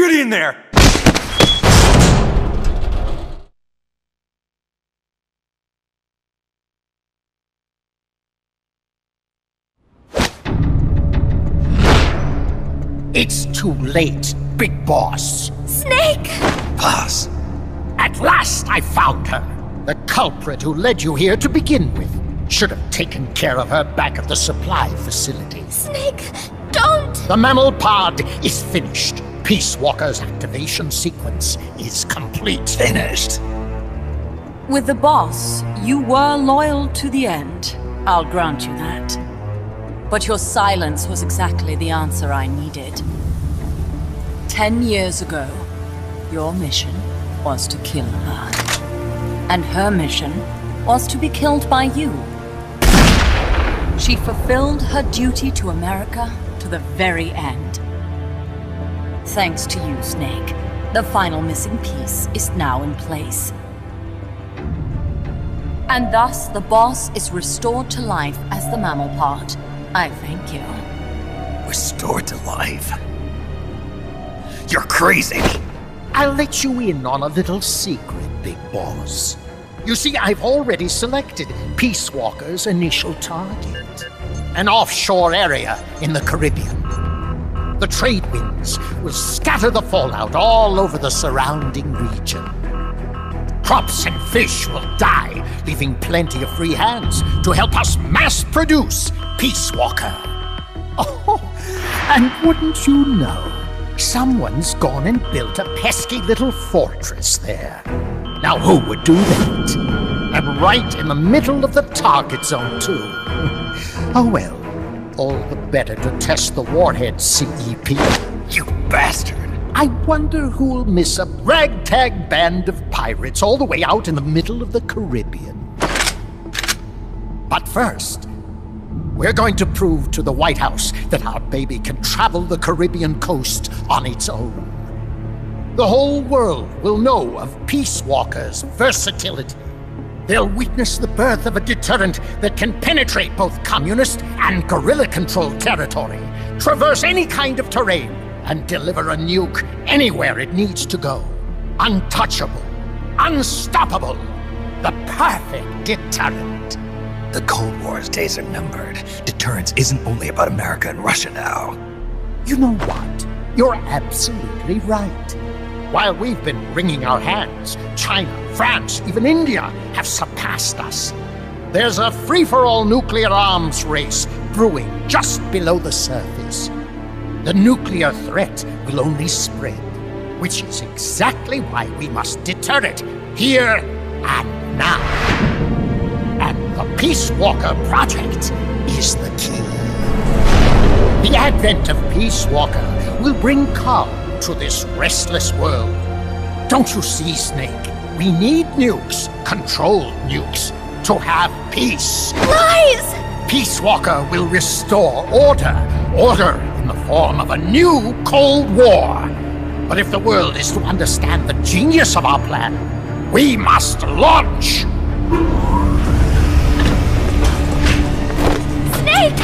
Get in there! It's too late, Big Boss. Snake! Boss. At last I found her. The culprit who led you here to begin with. Should have taken care of her back at the supply facility. Snake, don't! The mammal pod is finished. Peace Walker's activation sequence is complete. Finished. With the boss, you were loyal to the end. I'll grant you that. But your silence was exactly the answer I needed. 10 years ago, your mission was to kill her. And her mission was to be killed by you. She fulfilled her duty to America to the very end. Thanks to you, Snake, the final missing piece is now in place. And thus, the boss is restored to life as the mammal part. I thank you. Restored to life? You're crazy! I'll let you in on a little secret, Big Boss. You see, I've already selected Peace Walker's initial target. An offshore area in the Caribbean. The trade winds will scatter the fallout all over the surrounding region. Crops and fish will die, leaving plenty of free hands to help us mass-produce Peace Walker. Oh, and wouldn't you know, someone's gone and built a pesky little fortress there. Now who would do that? And right in the middle of the target zone, too. Oh well, all the better to test the warhead, CEP. You bastard! I wonder who'll miss a ragtag band of pirates all the way out in the middle of the Caribbean. But first, we're going to prove to the White House that our baby can travel the Caribbean coast on its own. The whole world will know of Peace Walker's versatility. They'll witness the birth of a deterrent that can penetrate both communist and guerrilla-controlled territory, traverse any kind of terrain, and deliver a nuke anywhere it needs to go. Untouchable, unstoppable, the perfect deterrent. The Cold War's days are numbered. Deterrence isn't only about America and Russia now. You know what? You're absolutely right. While we've been wringing our hands, China, France, even India have surpassed us. There's a free-for-all nuclear arms race brewing just below the surface. The nuclear threat will only spread, which is exactly why we must deter it here and now. And the Peace Walker Project is the key. The advent of Peace Walker will bring calm to this restless world. Don't you see, Snake? We need nukes, controlled nukes, to have peace. Lies! Peace Walker will restore order. Order in the form of a new Cold War. But if the world is to understand the genius of our plan, we must launch! Snake!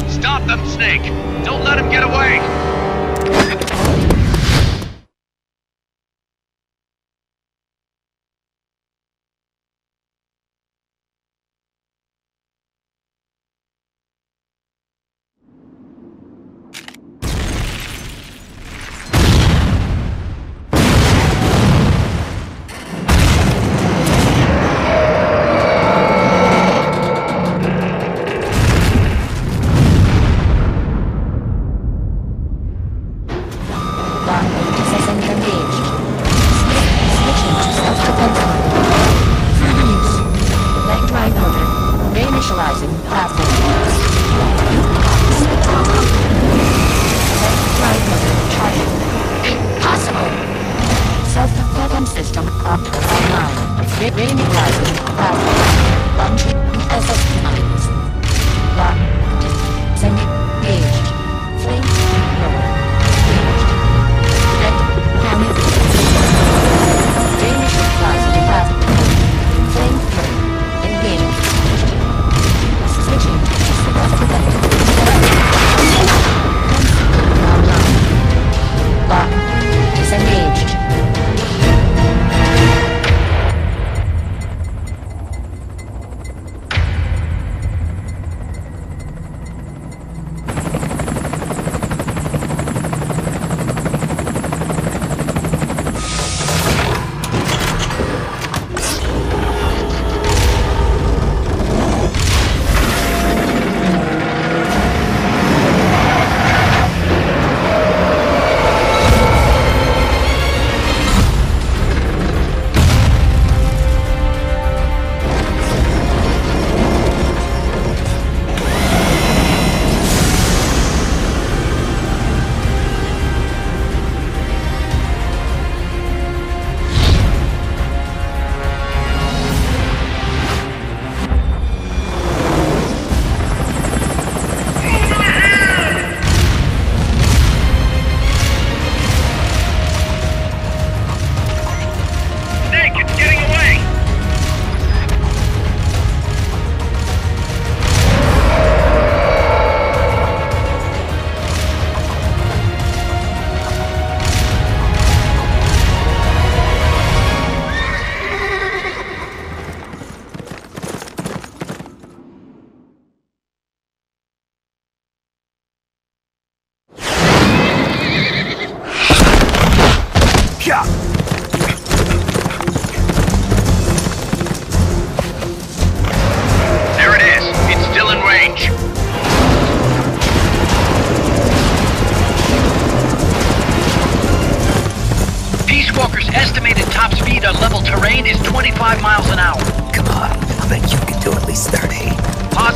Stop them, Snake! Don't let him get away!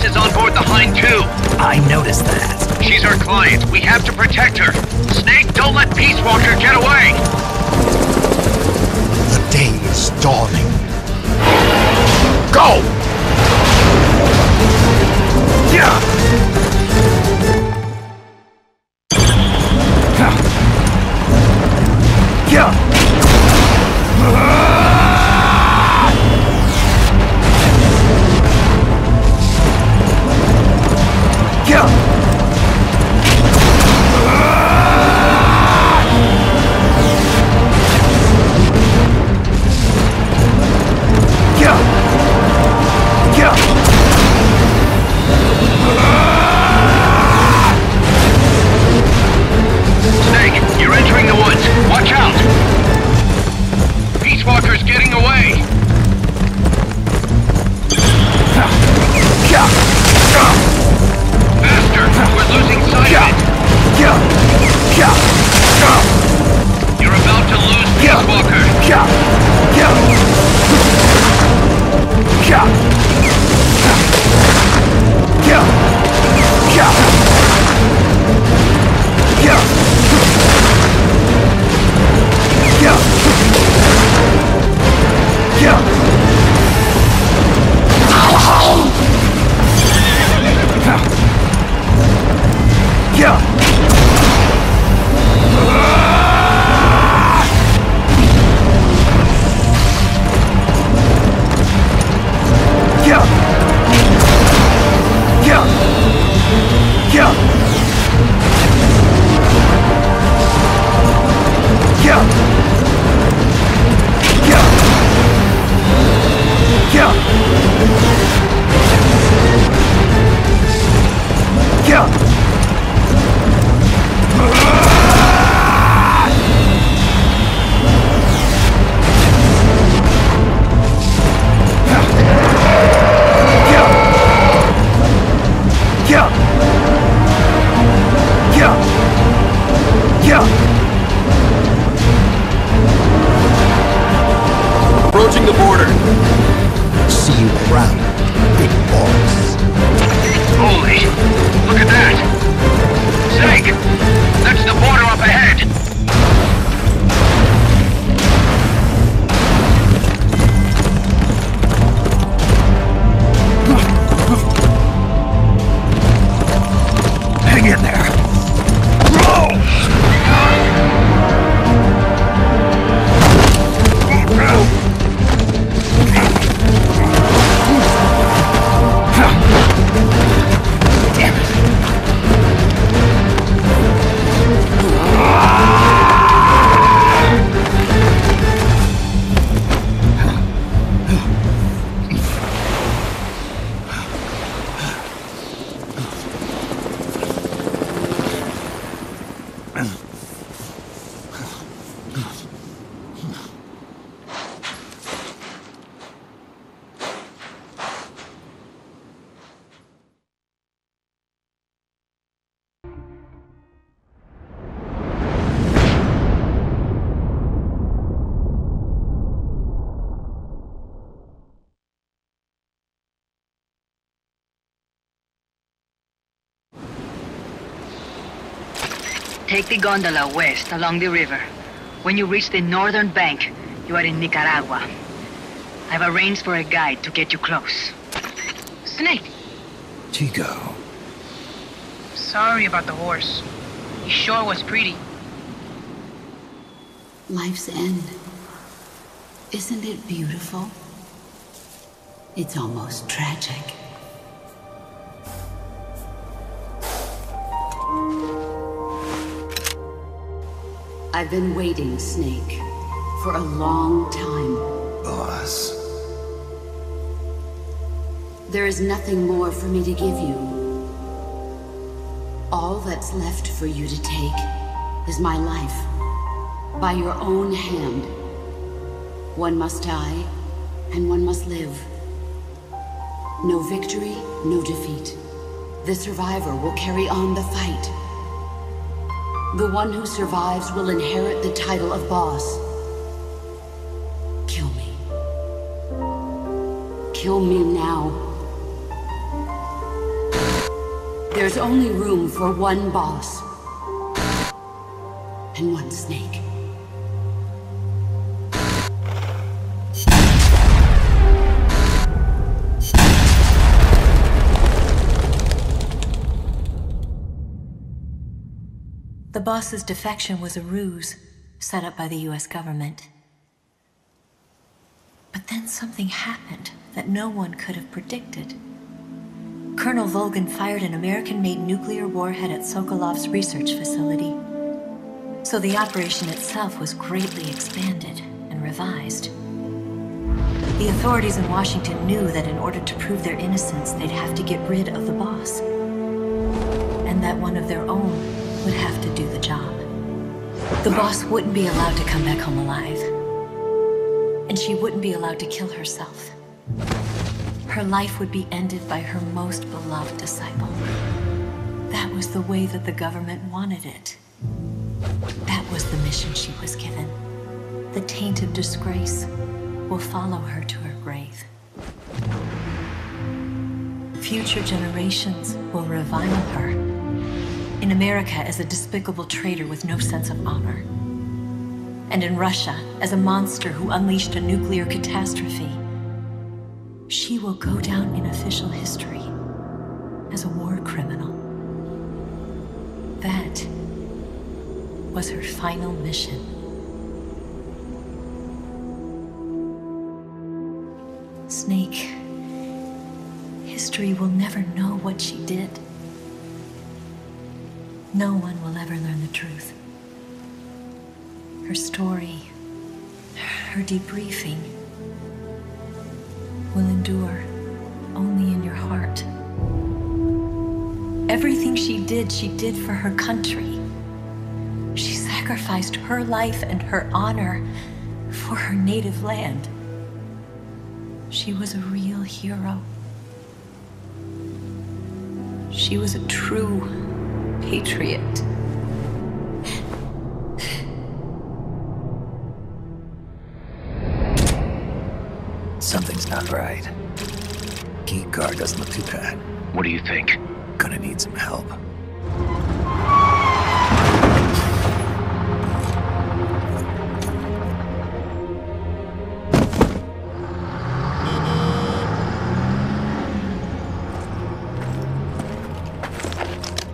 boss is on board the Hind too. I noticed that. She's our client. We have to protect her. Snake, don't let Peace Walker get away! The day is dawning. Go! Yeah! Approaching the border. See you around, big boss. Holy, look at that! Snake! That's the border up ahead! Hang in there. Take the gondola west along the river. When you reach the northern bank, you are in Nicaragua. I've arranged for a guide to get you close. Snake! Tigo. Sorry about the horse. He sure was pretty. Life's end. Isn't it beautiful? It's almost tragic. I've been waiting, Snake, for a long time. Boss. There is nothing more for me to give you. All that's left for you to take is my life, by your own hand. One must die, and one must live. No victory, no defeat. The survivor will carry on the fight. The one who survives will inherit the title of boss. Kill me. Kill me now. There's only room for one boss. And one snake. The boss's defection was a ruse set up by the US government. But then something happened that no one could have predicted. Colonel Volgan fired an American-made nuclear warhead at Sokolov's research facility. So the operation itself was greatly expanded and revised. The authorities in Washington knew that in order to prove their innocence, they'd have to get rid of the boss. And that one of their own would have to do the job. The boss wouldn't be allowed to come back home alive. And she wouldn't be allowed to kill herself. Her life would be ended by her most beloved disciple. That was the way that the government wanted it. That was the mission she was given. The taint of disgrace will follow her to her grave. Future generations will revile her. In America as a despicable traitor with no sense of honor. And in Russia as a monster who unleashed a nuclear catastrophe. She will go down in official history as a war criminal. That was her final mission. Snake, history will never know what she did. No one will ever learn the truth. Her story, her debriefing, will endure only in your heart. Everything she did for her country. She sacrificed her life and her honor for her native land. She was a real hero. She was a true patriot. Something's not right. Key card doesn't look too bad. What do you think? Gonna need some help.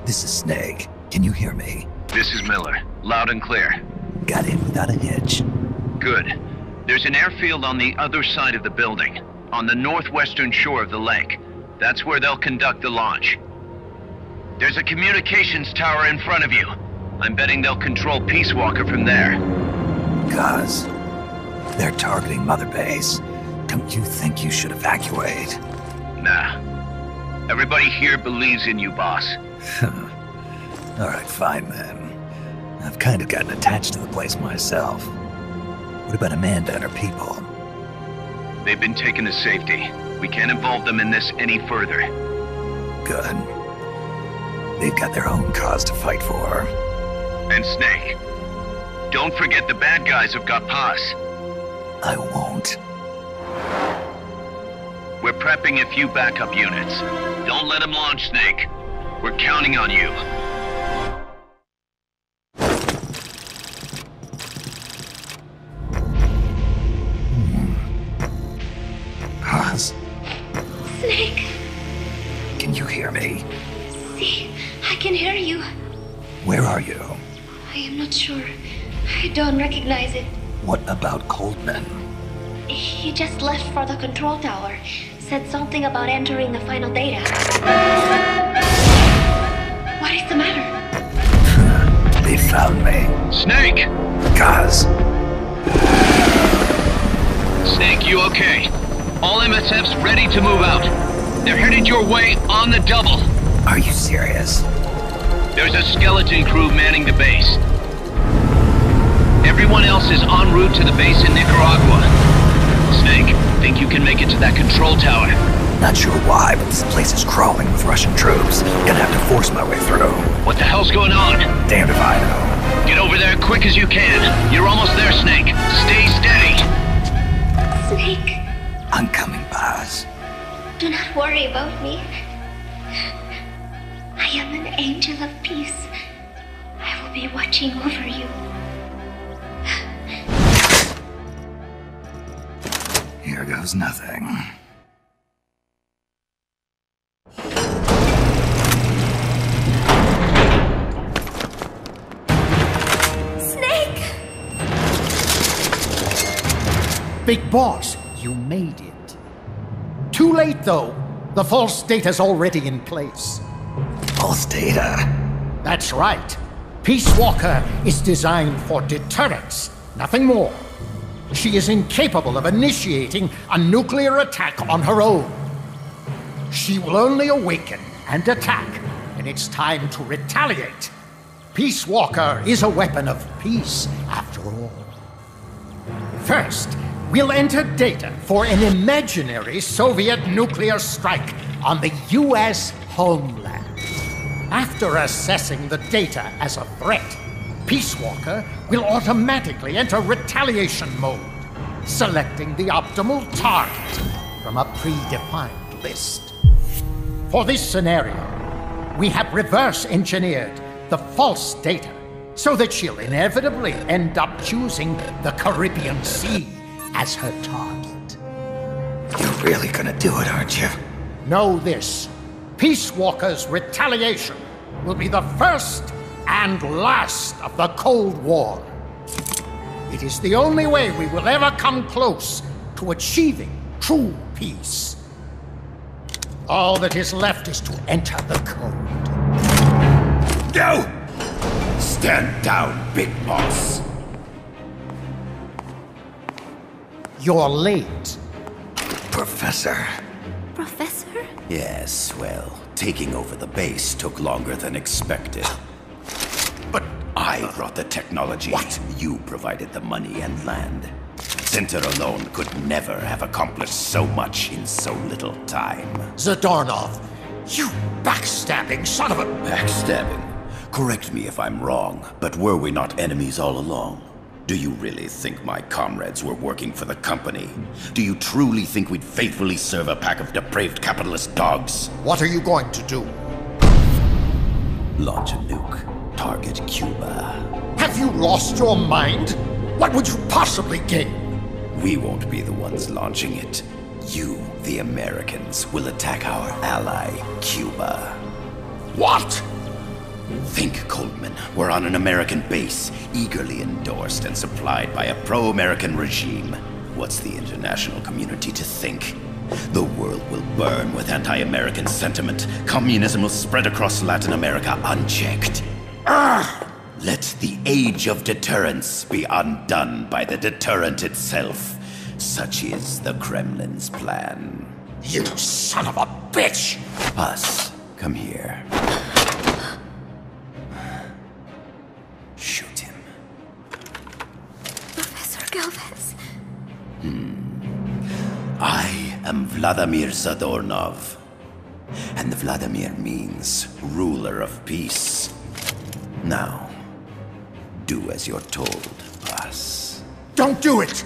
This is Snake. Can you hear me? This is Miller. Loud and clear. Got in without a hitch. Good. There's an airfield on the other side of the building, on the northwestern shore of the lake. That's where they'll conduct the launch. There's a communications tower in front of you. I'm betting they'll control Peace Walker from there. Cuz they're targeting Mother Base. Don't you think you should evacuate? Nah. Everybody here believes in you, boss. Alright, fine then. I've kind of gotten attached to the place myself. What about Amanda and her people? They've been taken to safety. We can't involve them in this any further. Good. They've got their own cause to fight for. And Snake. Don't forget the bad guys have got Paz. I won't. We're prepping a few backup units. Don't let them launch, Snake. We're counting on you. Paz? Snake. Can you hear me? See, I can hear you. Where are you? I am not sure. I don't recognize it. What about Coldman? He just left for the control tower. Said something about entering the final data. What is the matter? They found me. Snake! Cuz. Snake, you okay? All MSFs ready to move out. They're headed your way on the double. Are you serious? There's a skeleton crew manning the base. Everyone else is en route to the base in Nicaragua. Snake, think you can make it to that control tower? Not sure why, but this place is crawling with Russian troops. Gonna have to force my way through. What the hell's going on? Damned if I know. Get over there quick as you can. You're almost there, Snake. Stay steady. Snake. I'm coming, Paz. Do not worry about me. I angel of peace. I will be watching over you. Here goes nothing. Snake! Big Boss, you made it. Too late, though. The false data's already in place. False data? That's right. Peace Walker is designed for deterrence, nothing more. She is incapable of initiating a nuclear attack on her own. She will only awaken and attack when it's time to retaliate. Peace Walker is a weapon of peace, after all. First, we'll enter data for an imaginary Soviet nuclear strike on the U.S. homeland. After assessing the data as a threat, Peace Walker will automatically enter retaliation mode, selecting the optimal target from a predefined list. For this scenario, we have reverse-engineered the false data so that she'll inevitably end up choosing the Caribbean Sea as her target. You're really gonna do it, aren't you? Know this. Peace Walker's retaliation will be the first and last of the Cold War. It is the only way we will ever come close to achieving true peace. All that is left is to enter the code. No! Stand down, Big Boss. You're late. Professor. Professor? Yes, well, taking over the base took longer than expected. But I brought the technology. What? You provided the money and land. Center alone could never have accomplished so much in so little time. Zadornov, you backstabbing son of a... Backstabbing? Correct me if I'm wrong, but were we not enemies all along? Do you really think my comrades were working for the company? Do you truly think we'd faithfully serve a pack of depraved capitalist dogs? What are you going to do? Launch a nuke. Target Cuba. Have you lost your mind? What would you possibly gain? We won't be the ones launching it. You, the Americans, will attack our ally, Cuba. What? Think, Coldman. We're on an American base, eagerly endorsed and supplied by a pro-American regime. What's the international community to think? The world will burn with anti-American sentiment. Communism will spread across Latin America unchecked. Let the age of deterrence be undone by the deterrent itself. Such is the Kremlin's plan. You son of a bitch! Us, come here. Shoot him. Professor Galvez. I am Vladimir Zadornov. And Vladimir means ruler of peace. Now, do as you're told, boss. Don't do it!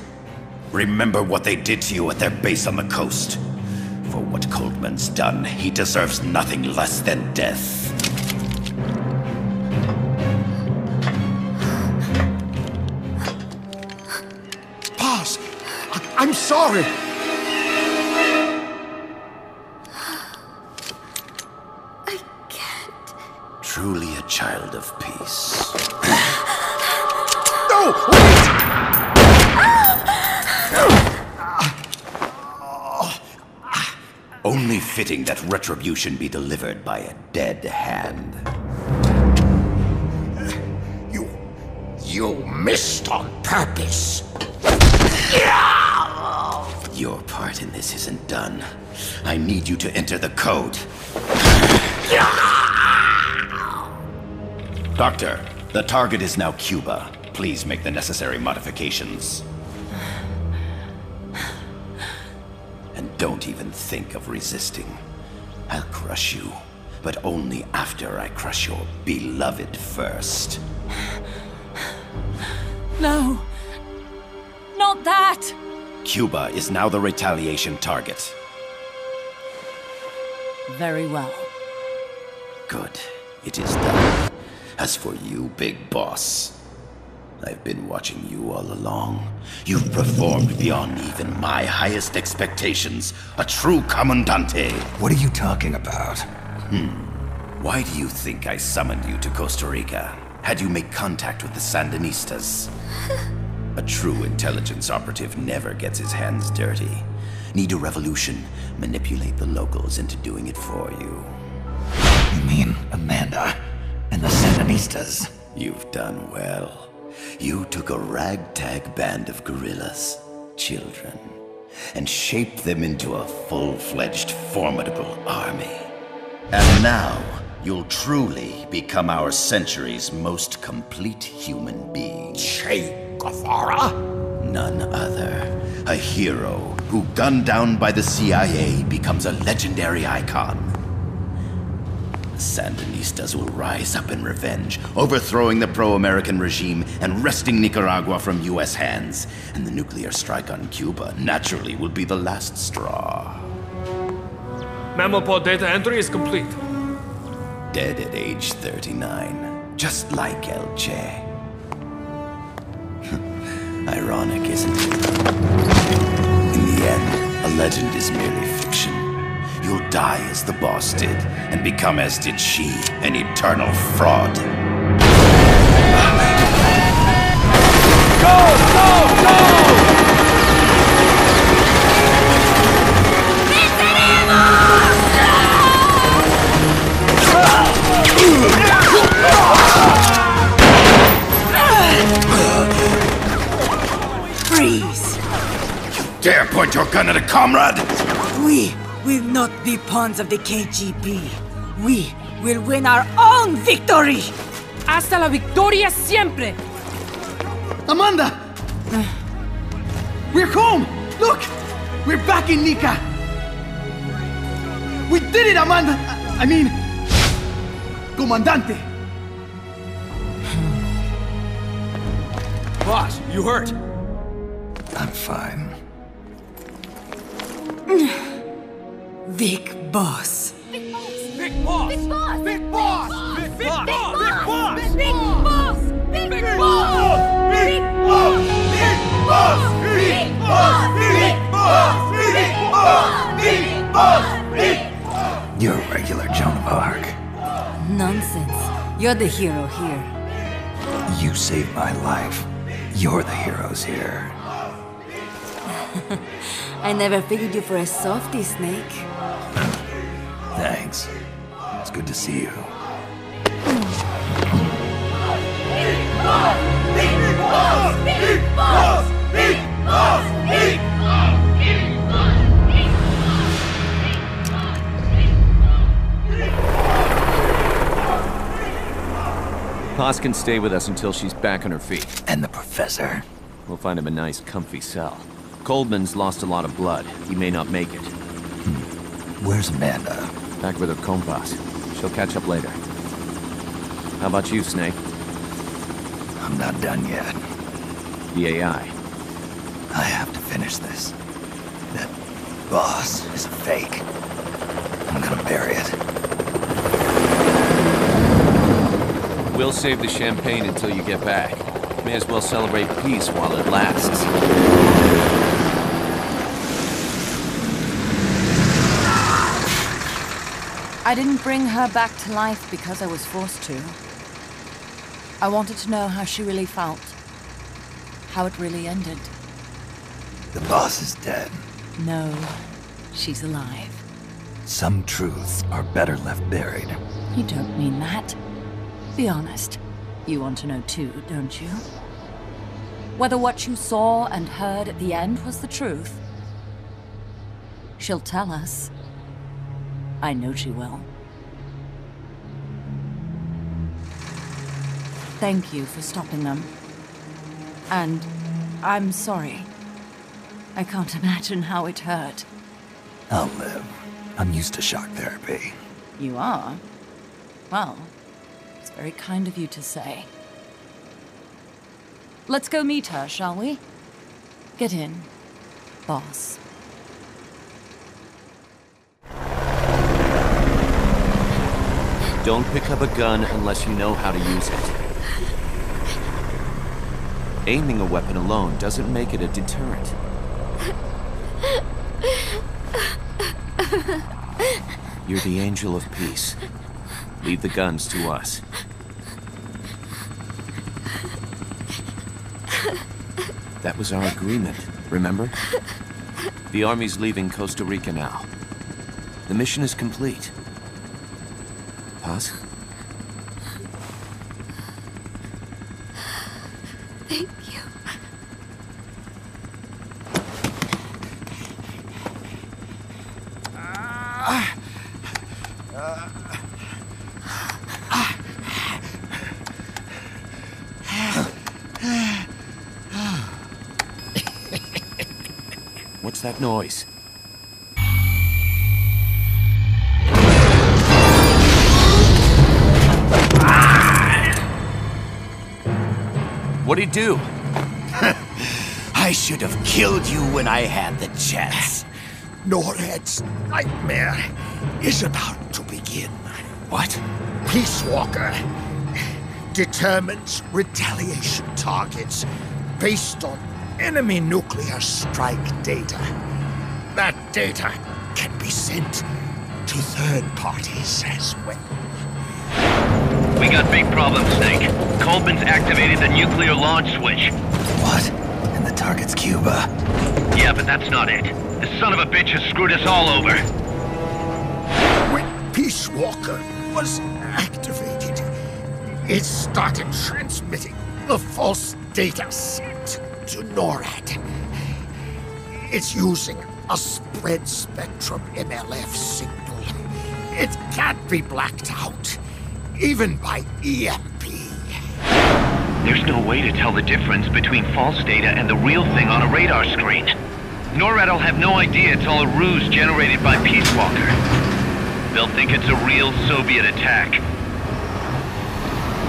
Remember what they did to you at their base on the coast. For what Coldman's done, he deserves nothing less than death. Boss, I'm sorry. I can't. Truly a child of peace. No! Wait! Only fitting that retribution be delivered by a dead hand. You missed on purpose. Your part in this isn't done. I need you to enter the code. Doctor, the target is now Cuba. Please make the necessary modifications. And don't even think of resisting. I'll crush you, but only after I crush your beloved first. No. Not that! Cuba is now the retaliation target. Very well. Good. It is done. As for you, big boss, I've been watching you all along. You've performed beyond even my highest expectations. A true comandante. What are you talking about? Why do you think I summoned you to Costa Rica? Had you make contact with the Sandinistas? A true intelligence operative never gets his hands dirty. Need a revolution? Manipulate the locals into doing it for you. You mean Amanda and the Sandinistas? You've done well. You took a ragtag band of guerrillas, children, and shaped them into a full-fledged, formidable army. And now, you'll truly become our century's most complete human being. Che Guevara? None other. A hero who, gunned down by the CIA, becomes a legendary icon. The Sandinistas will rise up in revenge, overthrowing the pro-American regime and wresting Nicaragua from U.S. hands. And the nuclear strike on Cuba, naturally, will be the last straw. Mammal pod data entry is complete. Dead at age 39, just like El Che. Ironic, isn't it? In the end, a legend is merely fiction. You'll die as the boss did, and become as did she, an eternal fraud. Go! Go! Go! Freeze! You dare point your gun at a comrade? We will not be pawns of the KGB. We will win our own victory! Hasta la victoria siempre! Amanda! We're home! Look! We're back in Nica! We did it, Amanda! I mean... Comandante! Boss, you hurt? I'm fine. Big boss. Big boss! Big boss! Big boss! Big Big boss! boss! Big boss! Big Big boss! Big boss! Big boss! Big boss! Big boss! Big boss! Big boss! Big boss! You're a regular Joan of Arc. Nonsense. You're the hero here. You saved my life. You're the heroes here. I never figured you for a softie, Snake. Thanks. It's good to see you. Paz can stay with us until she's back on her feet. And the professor? We'll find him a nice, comfy cell. Coldman's lost a lot of blood. He may not make it. Where's Amanda? Back with her compas. She'll catch up later. How about you, Snake? I'm not done yet. The AI. I have to finish this. That boss is a fake. I'm gonna bury it. We'll save the champagne until you get back. May as well celebrate peace while it lasts. I didn't bring her back to life because I was forced to. I wanted to know how she really felt. How it really ended. The boss is dead. No, she's alive. Some truths are better left buried. You don't mean that. Be honest. You want to know too, don't you? Whether what you saw and heard at the end was the truth. She'll tell us. I know she will. Thank you for stopping them. And I'm sorry. I can't imagine how it hurt. I'll live. I'm used to shock therapy. You are? Well, it's very kind of you to say. Let's go meet her, shall we? Get in, boss. Don't pick up a gun unless you know how to use it. Aiming a weapon alone doesn't make it a deterrent. You're the angel of peace. Leave the guns to us. That was our agreement, remember? The army's leaving Costa Rica now. The mission is complete. Paz? Thank you. What's that noise? What'd he do? I should have killed you when I had the chance. NORAD's nightmare is about to begin. What? Peace Walker determines retaliation targets based on enemy nuclear strike data. That data can be sent to third parties as well. We got big problems, Snake. Coleman's activated the nuclear launch switch. What? And the target's Cuba. Yeah, but that's not it. The son of a bitch has screwed us all over. When Peace Walker was activated, it started transmitting the false data set to NORAD. It's using a spread spectrum MLF signal. It can't be blacked out, even by EMP. There's no way to tell the difference between false data and the real thing on a radar screen. NORAD will have no idea it's all a ruse generated by Peace Walker. They'll think it's a real Soviet attack.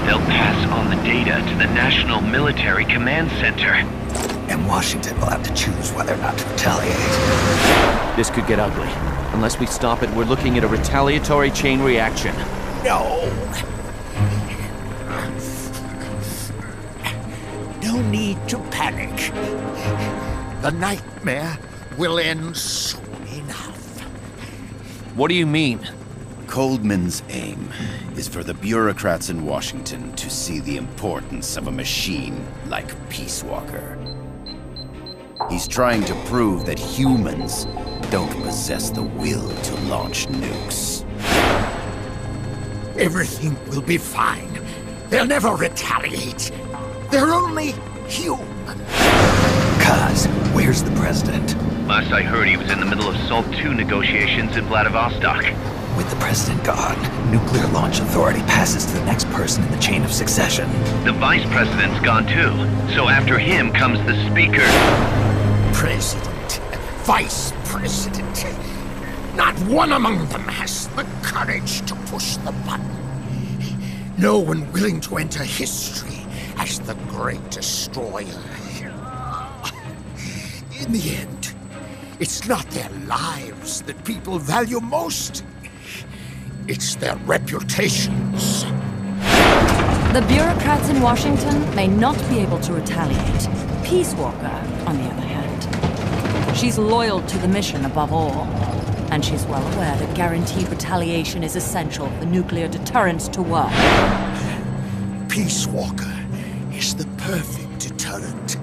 They'll pass on the data to the National Military Command Center. And Washington will have to choose whether or not to retaliate. This could get ugly. Unless we stop it, we're looking at a retaliatory chain reaction. No. No need to panic. The nightmare will end soon enough. What do you mean? Coldman's aim is for the bureaucrats in Washington to see the importance of a machine like Peace Walker. He's trying to prove that humans don't possess the will to launch nukes. Everything will be fine. They'll never retaliate. They're only human. Kaz, where's the president? Last I heard, he was in the middle of SALT II negotiations in Vladivostok. With the president gone, Nuclear Launch Authority passes to the next person in the chain of succession. The vice president's gone too. So after him comes the speaker. President, vice president. Not one among them has the courage to push the button. No one willing to enter history as the great destroyer. In the end, it's not their lives that people value most. It's their reputations. The bureaucrats in Washington may not be able to retaliate. Peace Walker, on the other hand. She's loyal to the mission above all. And she's well aware that guaranteed retaliation is essential for nuclear deterrence to work. Peace Walker is the perfect deterrent.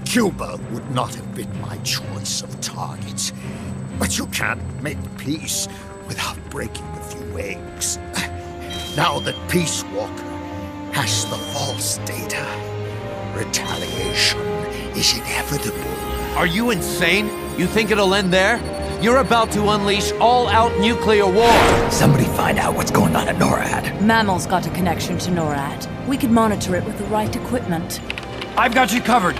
Cuba would not have been my choice of targets. But you can't make peace without breaking a few eggs. Now that Peace Walker has the false data, retaliation is inevitable. Are you insane? You think it'll end there? You're about to unleash all-out nuclear war! Somebody find out what's going on at NORAD. Mammal's got a connection to NORAD. We could monitor it with the right equipment. I've got you covered.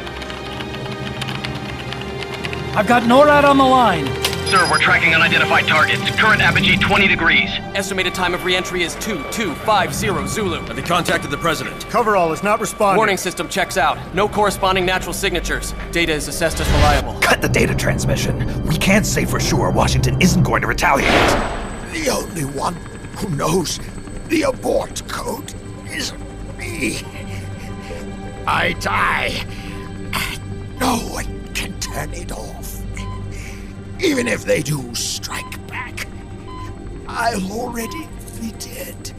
I've got NORAD on the line. Sir, we're tracking unidentified targets. Current apogee 20 degrees. Estimated time of re-entry is 2250 Zulu. Have they contacted the president? Coverall is not responding. Warning system checks out. No corresponding natural signatures. Data is assessed as reliable. Cut the data transmission. We can't say for sure Washington isn't going to retaliate. The only one who knows The abort code is me. I die. No one can turn it off. Even if they do strike back, I'll already be dead.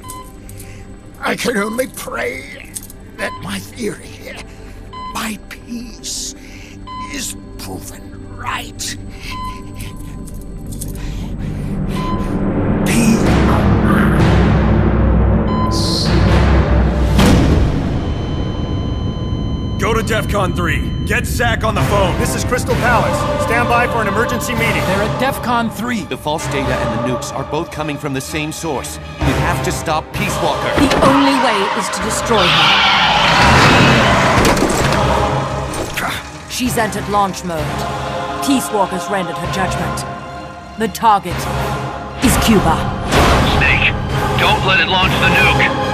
I can only pray that my theory, my peace, is proven right. Go to DEFCON 3. Get Zach on the phone. This is Crystal Palace. Stand by for an emergency meeting. They're at DEFCON 3. The false data and the nukes are both coming from the same source. We have to stop Peace Walker. The only way is to destroy her. She's entered launch mode. Peace Walker's rendered her judgment. The target is Cuba. Snake, don't let it launch the nuke.